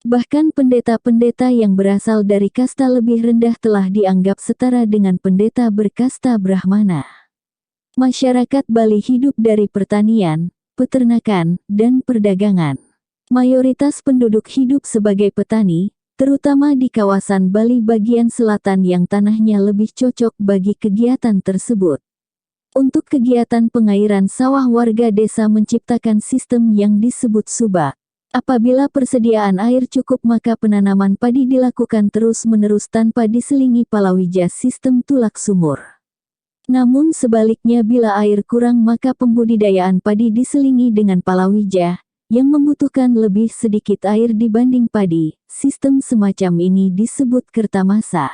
Bahkan pendeta-pendeta yang berasal dari kasta lebih rendah telah dianggap setara dengan pendeta berkasta Brahmana. Masyarakat Bali hidup dari pertanian, peternakan, dan perdagangan. Mayoritas penduduk hidup sebagai petani, terutama di kawasan Bali bagian selatan yang tanahnya lebih cocok bagi kegiatan tersebut. Untuk kegiatan pengairan sawah warga desa menciptakan sistem yang disebut subak. Apabila persediaan air cukup maka penanaman padi dilakukan terus-menerus tanpa diselingi palawija sistem tulak sumur. Namun sebaliknya bila air kurang maka pembudidayaan padi diselingi dengan palawija, yang membutuhkan lebih sedikit air dibanding padi. Sistem semacam ini disebut kertamasa.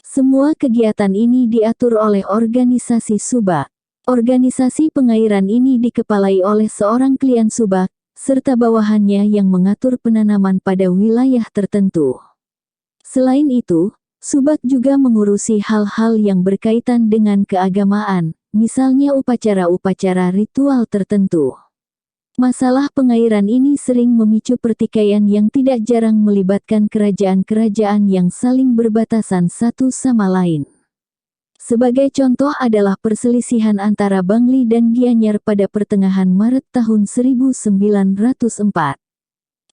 Semua kegiatan ini diatur oleh organisasi subak. Organisasi pengairan ini dikepalai oleh seorang klian subak, serta bawahannya yang mengatur penanaman pada wilayah tertentu. Selain itu, subak juga mengurusi hal-hal yang berkaitan dengan keagamaan, misalnya upacara-upacara ritual tertentu. Masalah pengairan ini sering memicu pertikaian yang tidak jarang melibatkan kerajaan-kerajaan yang saling berbatasan satu sama lain. Sebagai contoh adalah perselisihan antara Bangli dan Gianyar pada pertengahan Maret tahun 1904.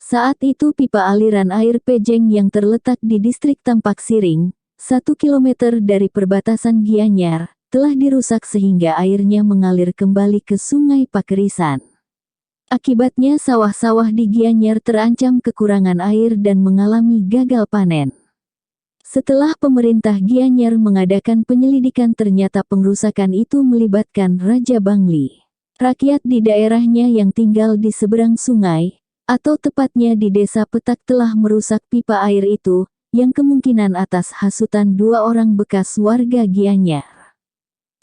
Saat itu pipa aliran air Pejeng yang terletak di distrik Tampak Siring, 1 km dari perbatasan Gianyar, telah dirusak sehingga airnya mengalir kembali ke Sungai Pakerisan. Akibatnya sawah-sawah di Gianyar terancam kekurangan air dan mengalami gagal panen. Setelah pemerintah Gianyar mengadakan penyelidikan ternyata pengrusakan itu melibatkan Raja Bangli. Rakyat di daerahnya yang tinggal di seberang sungai, atau tepatnya di desa Petak telah merusak pipa air itu, yang kemungkinan atas hasutan 2 orang bekas warga Gianyar.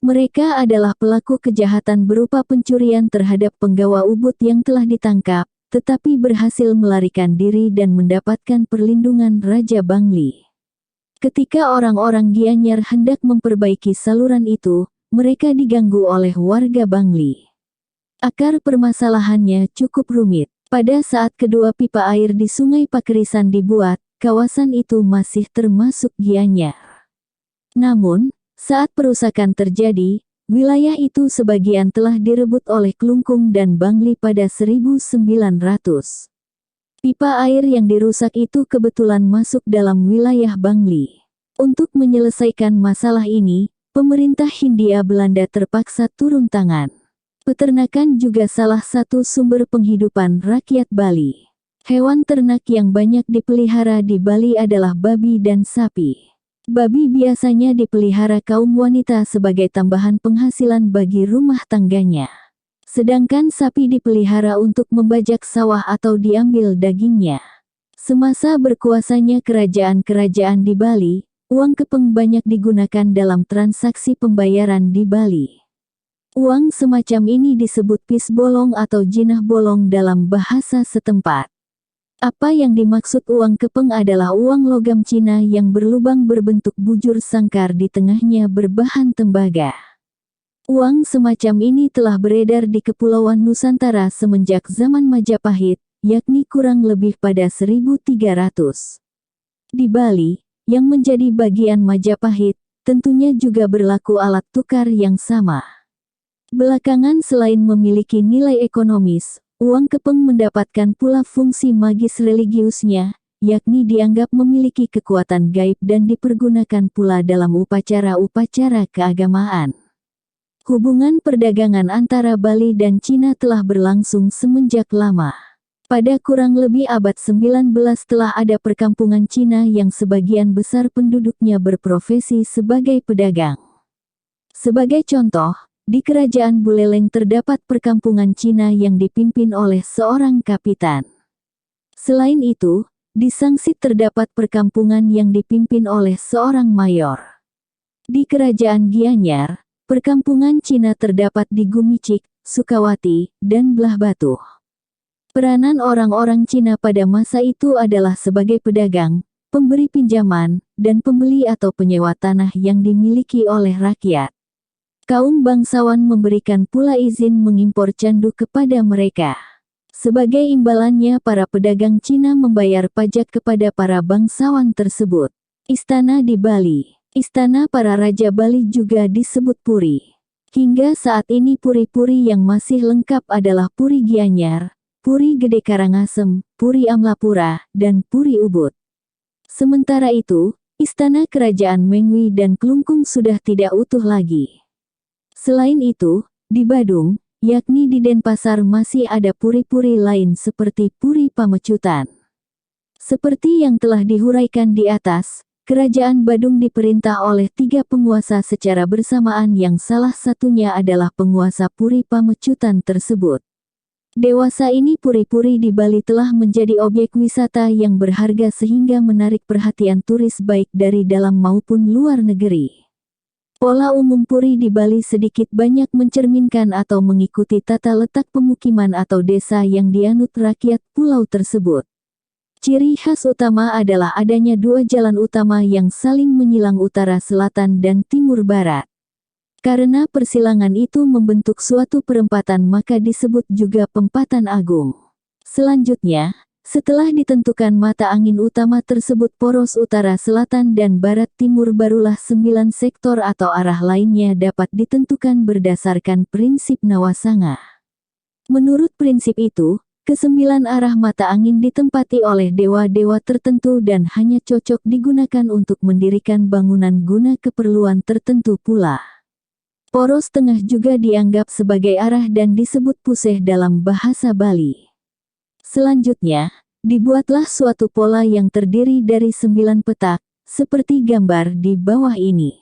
Mereka adalah pelaku kejahatan berupa pencurian terhadap penggawa Ubud yang telah ditangkap, tetapi berhasil melarikan diri dan mendapatkan perlindungan Raja Bangli. Ketika orang-orang Gianyar hendak memperbaiki saluran itu, mereka diganggu oleh warga Bangli. Akar permasalahannya cukup rumit. Pada saat kedua pipa air di Sungai Pakerisan dibuat, kawasan itu masih termasuk Gianyar. Namun, saat perusakan terjadi, wilayah itu sebagian telah direbut oleh Klungkung dan Bangli pada 1900. Pipa air yang dirusak itu kebetulan masuk dalam wilayah Bangli. Untuk menyelesaikan masalah ini, pemerintah Hindia Belanda terpaksa turun tangan. Peternakan juga salah satu sumber penghidupan rakyat Bali. Hewan ternak yang banyak dipelihara di Bali adalah babi dan sapi. Babi biasanya dipelihara kaum wanita sebagai tambahan penghasilan bagi rumah tangganya. Sedangkan sapi dipelihara untuk membajak sawah atau diambil dagingnya. Semasa berkuasanya kerajaan-kerajaan di Bali, uang kepeng banyak digunakan dalam transaksi pembayaran di Bali. Uang semacam ini disebut pis bolong atau jinah bolong dalam bahasa setempat. Apa yang dimaksud uang kepeng adalah uang logam Cina yang berlubang berbentuk bujur sangkar di tengahnya berbahan tembaga. Uang semacam ini telah beredar di Kepulauan Nusantara semenjak zaman Majapahit, yakni kurang lebih pada 1300. Di Bali, yang menjadi bagian Majapahit, tentunya juga berlaku alat tukar yang sama. Belakangan selain memiliki nilai ekonomis, uang kepeng mendapatkan pula fungsi magis religiusnya, yakni dianggap memiliki kekuatan gaib dan dipergunakan pula dalam upacara-upacara keagamaan. Hubungan perdagangan antara Bali dan Cina telah berlangsung semenjak lama. Pada kurang lebih abad 19 telah ada perkampungan Cina yang sebagian besar penduduknya berprofesi sebagai pedagang. Sebagai contoh, di Kerajaan Buleleng terdapat perkampungan Cina yang dipimpin oleh seorang kapitan. Selain itu, di Sangsit terdapat perkampungan yang dipimpin oleh seorang mayor. Di Kerajaan Gianyar, perkampungan Cina terdapat di Gumicik, Sukawati, dan Belah Batu. Peranan orang-orang Cina pada masa itu adalah sebagai pedagang, pemberi pinjaman, dan pembeli atau penyewa tanah yang dimiliki oleh rakyat. Kaum bangsawan memberikan pula izin mengimpor candu kepada mereka. Sebagai imbalannya para pedagang Cina membayar pajak kepada para bangsawan tersebut. Istana di Bali. Istana para Raja Bali juga disebut Puri. Hingga saat ini puri-puri yang masih lengkap adalah Puri Gianyar, Puri Gede Karangasem, Puri Amlapura, dan Puri Ubud. Sementara itu, istana kerajaan Mengwi dan Klungkung sudah tidak utuh lagi. Selain itu, di Badung, yakni di Denpasar masih ada puri-puri lain seperti Puri Pamecutan. Seperti yang telah dihuraikan di atas, Kerajaan Badung diperintah oleh 3 penguasa secara bersamaan yang salah satunya adalah penguasa Puri Pamecutan tersebut. Dewasa ini puri-puri di Bali telah menjadi objek wisata yang berharga sehingga menarik perhatian turis baik dari dalam maupun luar negeri. Pola umum puri di Bali sedikit banyak mencerminkan atau mengikuti tata letak pemukiman atau desa yang dianut rakyat pulau tersebut. Ciri khas utama adalah adanya 2 jalan utama yang saling menyilang utara selatan dan timur barat. Karena persilangan itu membentuk suatu perempatan maka disebut juga Pempatan Agung. Selanjutnya, setelah ditentukan mata angin utama tersebut poros utara selatan dan barat timur barulah 9 sektor atau arah lainnya dapat ditentukan berdasarkan prinsip Nawasanga. Menurut prinsip itu, ke-9 arah mata angin ditempati oleh dewa-dewa tertentu dan hanya cocok digunakan untuk mendirikan bangunan guna keperluan tertentu pula. Poros tengah juga dianggap sebagai arah dan disebut puseh dalam bahasa Bali. Selanjutnya, dibuatlah suatu pola yang terdiri dari 9 petak, seperti gambar di bawah ini.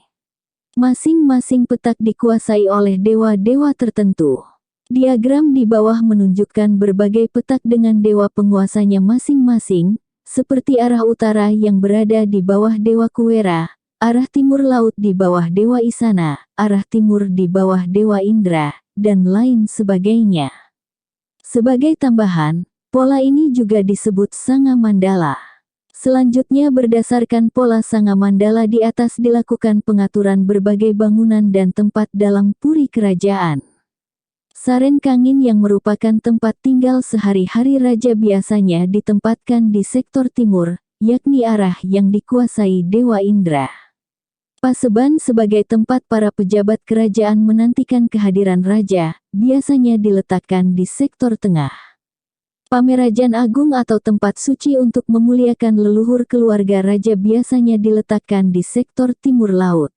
Masing-masing petak dikuasai oleh dewa-dewa tertentu. Diagram di bawah menunjukkan berbagai petak dengan dewa penguasanya masing-masing, seperti arah utara yang berada di bawah Dewa Kuwera, arah timur laut di bawah Dewa Isana, arah timur di bawah Dewa Indra, dan lain sebagainya. Sebagai tambahan, pola ini juga disebut Sanga Mandala. Selanjutnya berdasarkan pola Sanga Mandala di atas dilakukan pengaturan berbagai bangunan dan tempat dalam puri kerajaan. Saren Kangin yang merupakan tempat tinggal sehari-hari raja biasanya ditempatkan di sektor timur, yakni arah yang dikuasai Dewa Indra. Paseban sebagai tempat para pejabat kerajaan menantikan kehadiran raja, biasanya diletakkan di sektor tengah. Pamerajan Agung atau tempat suci untuk memuliakan leluhur keluarga raja biasanya diletakkan di sektor timur laut.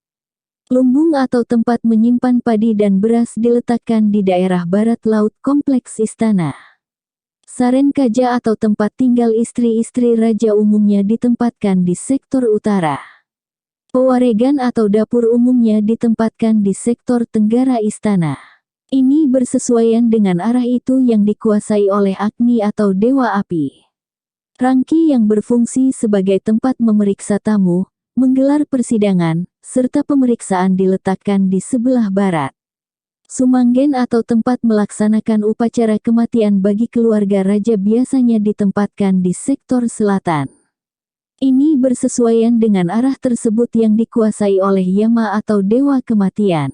Lumbung atau tempat menyimpan padi dan beras diletakkan di daerah barat laut kompleks istana. Saren Kaja atau tempat tinggal istri-istri raja umumnya ditempatkan di sektor utara. Pewaregan atau dapur umumnya ditempatkan di sektor tenggara istana. Ini bersesuaian dengan arah itu yang dikuasai oleh Agni atau Dewa Api. Rangki yang berfungsi sebagai tempat memeriksa tamu, menggelar persidangan, serta pemeriksaan diletakkan di sebelah barat. Sumanggen atau tempat melaksanakan upacara kematian bagi keluarga raja biasanya ditempatkan di sektor selatan. Ini bersesuaian dengan arah tersebut yang dikuasai oleh Yama atau Dewa Kematian.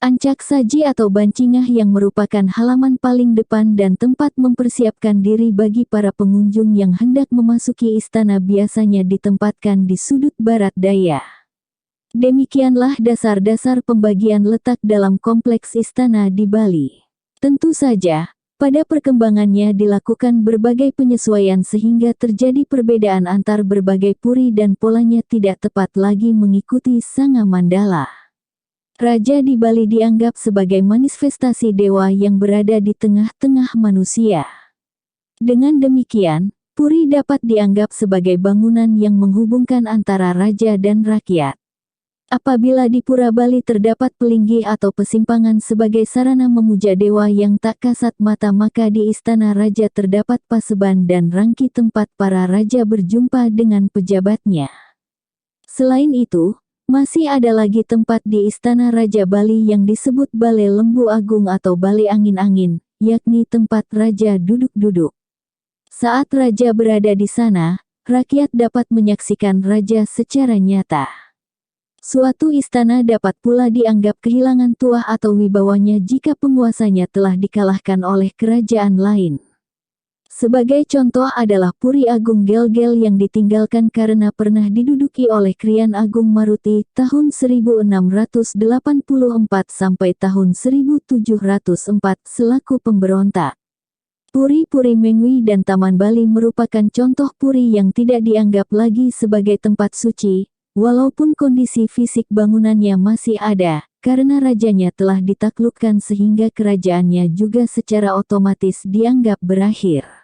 Ancak saji atau Bancingah yang merupakan halaman paling depan dan tempat mempersiapkan diri bagi para pengunjung yang hendak memasuki istana biasanya ditempatkan di sudut barat daya. Demikianlah dasar-dasar pembagian letak dalam kompleks istana di Bali. Tentu saja, pada perkembangannya dilakukan berbagai penyesuaian sehingga terjadi perbedaan antar berbagai puri dan polanya tidak tepat lagi mengikuti Sanga Mandala. Raja di Bali dianggap sebagai manifestasi dewa yang berada di tengah-tengah manusia. Dengan demikian, puri dapat dianggap sebagai bangunan yang menghubungkan antara raja dan rakyat. Apabila di Pura Bali terdapat pelinggih atau pesimpangan sebagai sarana memuja dewa yang tak kasat mata, maka di istana raja terdapat paseban dan rangki tempat para raja berjumpa dengan pejabatnya. Selain itu, masih ada lagi tempat di istana Raja Bali yang disebut Balai Lembu Agung atau Balai Angin-Angin, yakni tempat raja duduk-duduk. Saat raja berada di sana, rakyat dapat menyaksikan raja secara nyata. Suatu istana dapat pula dianggap kehilangan tuah atau wibawanya jika penguasanya telah dikalahkan oleh kerajaan lain. Sebagai contoh adalah Puri Agung Gel-Gel yang ditinggalkan karena pernah diduduki oleh Krian Agung Maruti tahun 1684 sampai tahun 1704 selaku pemberontak. Puri-Puri Mengwi dan Taman Bali merupakan contoh puri yang tidak dianggap lagi sebagai tempat suci, walaupun kondisi fisik bangunannya masih ada, karena rajanya telah ditaklukkan sehingga kerajaannya juga secara otomatis dianggap berakhir.